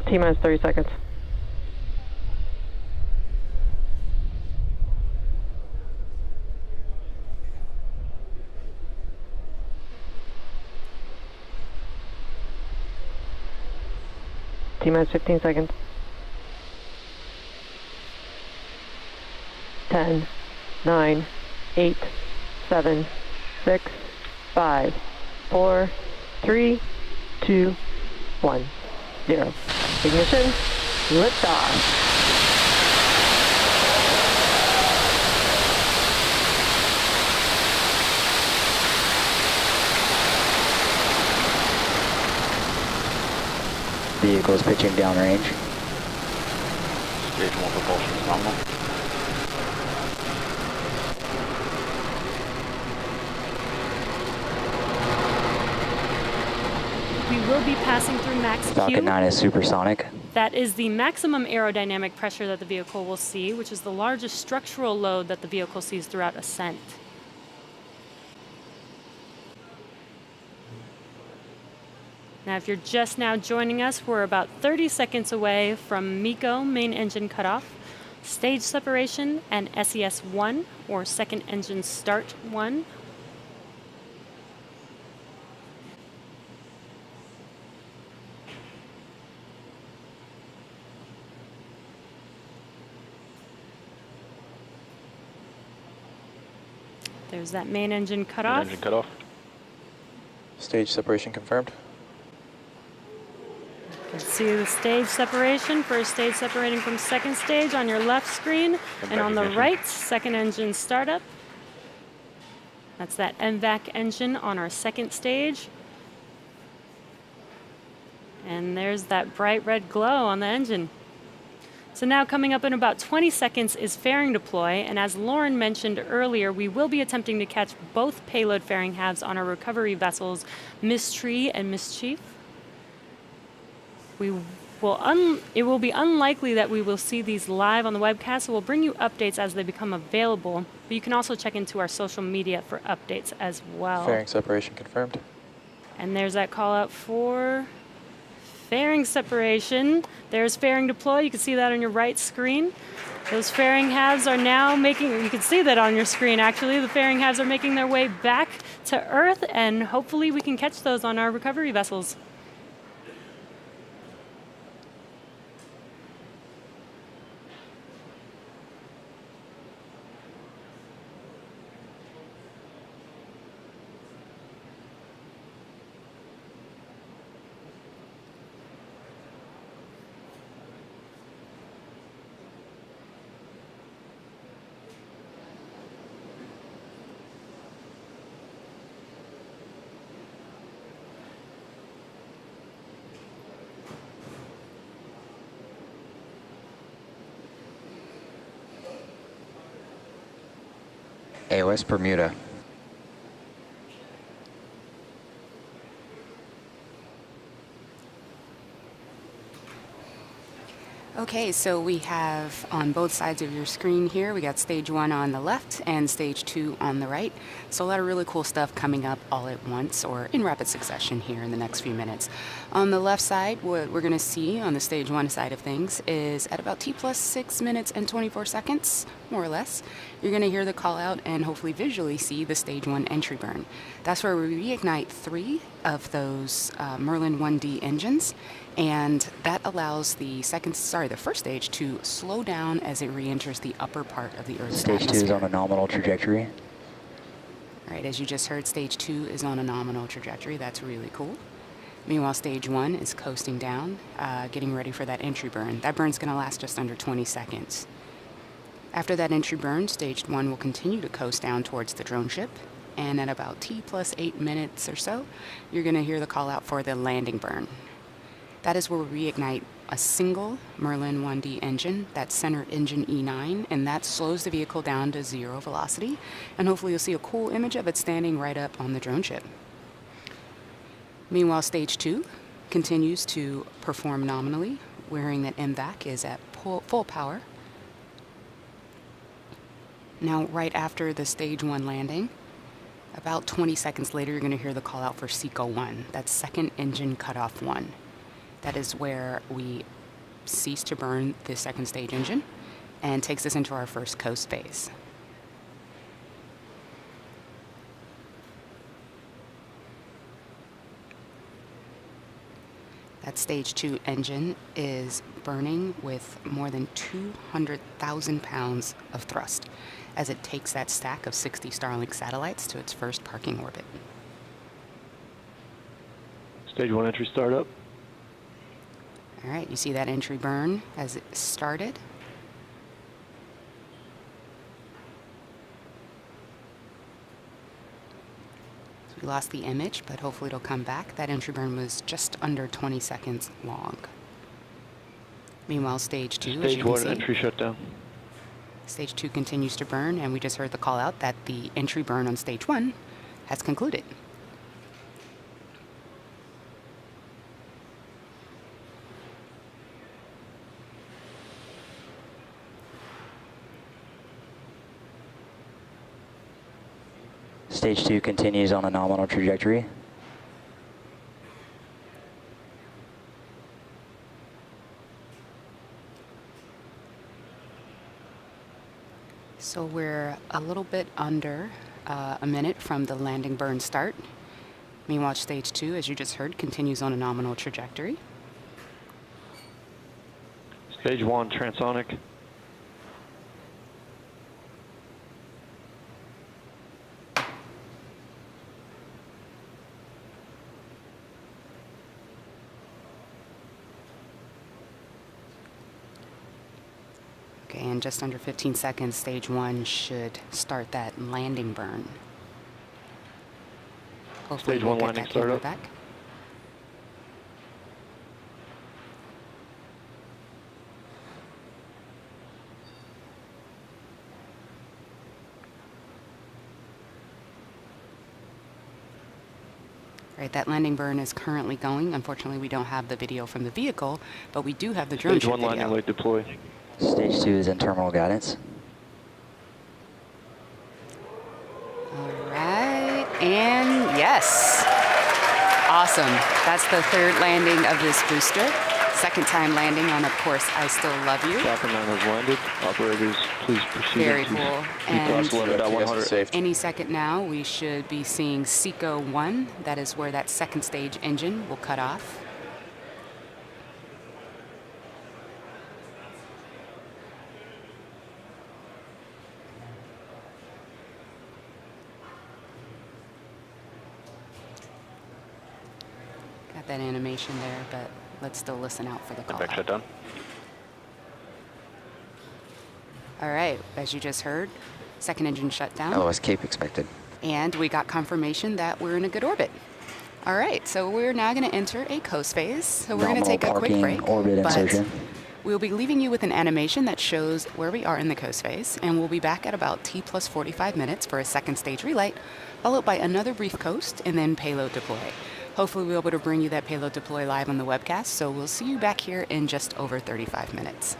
T-minus 30 seconds. T-minus 15 seconds. 10, 9, 8, 7, 6, 5, 4, 3, 2, 1, 0. Ignition, liftoff. Vehicles pitching downrange. Stage 1 propulsion is nominal. We will be passing through max Q. Falcon 9 is supersonic. That is the maximum aerodynamic pressure that the vehicle will see, which is the largest structural load that the vehicle sees throughout ascent. Now, if you're just now joining us, we're about 30 seconds away from MECO, main engine cutoff, stage separation, and SES-1, or second engine start 1. There's that main engine cutoff. Main engine cutoff. Stage separation confirmed. You can see the stage separation, first stage separating from second stage on your left screen, and on the right, second engine startup. That's that MVAC engine on our second stage. And there's that bright red glow on the engine. So now coming up in about 20 seconds is fairing deploy, and as Lauren mentioned earlier, we will be attempting to catch both payload fairing halves on our recovery vessels, Mystery and Mischief. It will be unlikely that we will see these live on the webcast, so we'll bring you updates as they become available. But you can also check into our social media for updates as well. Fairing separation confirmed. And there's that call out for fairing separation. There's fairing deploy. You can see that on your right screen. Those fairing halves are now making, you can see that on your screen actually, the fairing halves are making their way back to Earth, and hopefully we can catch those on our recovery vessels. AOS Bermuda. Okay, so we have on both sides of your screen here, we got stage 1 on the left and stage 2 on the right. So a lot of really cool stuff coming up all at once or in rapid succession here in the next few minutes. On the left side, what we're going to see on the stage 1 side of things is at about T plus 6 minutes and 24 seconds, more or less, you're going to hear the call out and hopefully visually see the stage 1 entry burn. That's where we reignite 3 of those Merlin 1D engines, and that allows the first stage to slow down as it re-enters the upper part of the Earth's atmosphere. Stage 2 is on a nominal trajectory. All right, as you just heard, stage 2 is on a nominal trajectory. That's really cool. Meanwhile, stage 1 is coasting down, getting ready for that entry burn. That burn's going to last just under 20 seconds. After that entry burn, stage 1 will continue to coast down towards the drone ship, and at about T plus 8 minutes or so, you're going to hear the call out for the landing burn. That is where we reignite a single Merlin 1D engine, that center engine E9, and that slows the vehicle down to 0 velocity, and hopefully you'll see a cool image of it standing right up on the drone ship. Meanwhile, stage 2 continues to perform nominally, wearing that MVAC is at full power. Now, right after the stage 1 landing, about 20 seconds later, you're going to hear the call out for SECO 1, that's second engine cutoff 1. That is where we cease to burn the second stage engine and takes us into our first coast phase. That stage 2 engine is burning with more than 200,000 pounds of thrust as it takes that stack of 60 Starlink satellites to its first parking orbit. Stage 1 entry startup. All right, you see that entry burn as it started. We lost the image, but hopefully it'll come back. That entry burn was just under 20 seconds long. Meanwhile, stage 2, as you Stage can 1 see, entry shutdown. stage 2 continues to burn, and we just heard the call out that the entry burn on stage 1 has concluded. Stage 2 continues on a nominal trajectory. So we're a little bit under a minute from the landing burn start. Meanwhile, stage 2, as you just heard, continues on a nominal trajectory. Stage 1 transonic. Okay, in just under 15 seconds, stage 1 should start that landing burn. Hopefully Stage we'll 1 get landing that camera startup. back. Right, that landing burn is currently going. Unfortunately, we don't have the video from the vehicle, but we do have the drone Stage shoot 1 landing video. light deploy. Stage 2 is in terminal guidance. All right, and yes. Awesome. That's the third landing of this booster. Second time landing on, of course, I Still Love You. Falcon 9 has landed. Operators, please proceed. Very into cool. Ecos And 11.100. Safe. any second now, we should be seeing SECO 1. That is where that second stage engine will cut off. Got that animation there, but let's still listen out for the call. Back shutdown. All right, as you just heard, second engine shut down. LOS Cape expected. And we got confirmation that we're in a good orbit. All right, so we're now going to enter a coast phase. So we're going to take a quick Nominal break. parking, orbit but insertion. we'll be leaving you with an animation that shows where we are in the coast phase, and we'll be back at about T plus 45 minutes for a second stage relight, followed by another brief coast and then payload deploy. Hopefully we'll be able to bring you that payload deploy live on the webcast, so we'll see you back here in just over 35 minutes.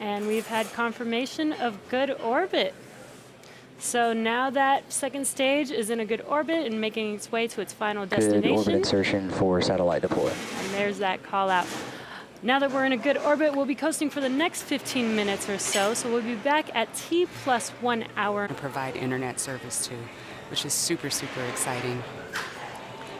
And we've had confirmation of good orbit. So now that second stage is in a good orbit and making its way to its final destination. Good orbit insertion for satellite deploy. And there's that call out. Now that we're in a good orbit, we'll be coasting for the next 15 minutes or so. So we'll be back at T+1 hour. And provide internet service too, which is super, super exciting.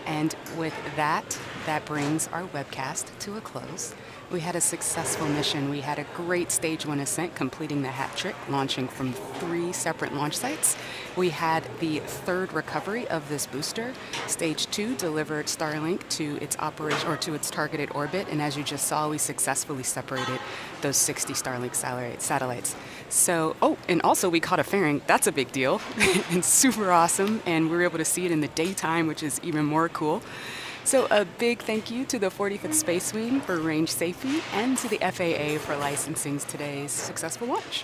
And with that, that brings our webcast to a close. We had a successful mission. We had a great Stage 1 ascent, completing the hat trick, launching from 3 separate launch sites. We had the third recovery of this booster. Stage 2 delivered Starlink to its operation, or to its targeted orbit, and as you just saw, we successfully separated those 60 Starlink satellites. So, oh, and also we caught a fairing. That's a big deal and super awesome, and we were able to see it in the daytime, which is even more cool. So a big thank you to the 45th Space Wing for range safety and to the FAA for licensing today's successful launch.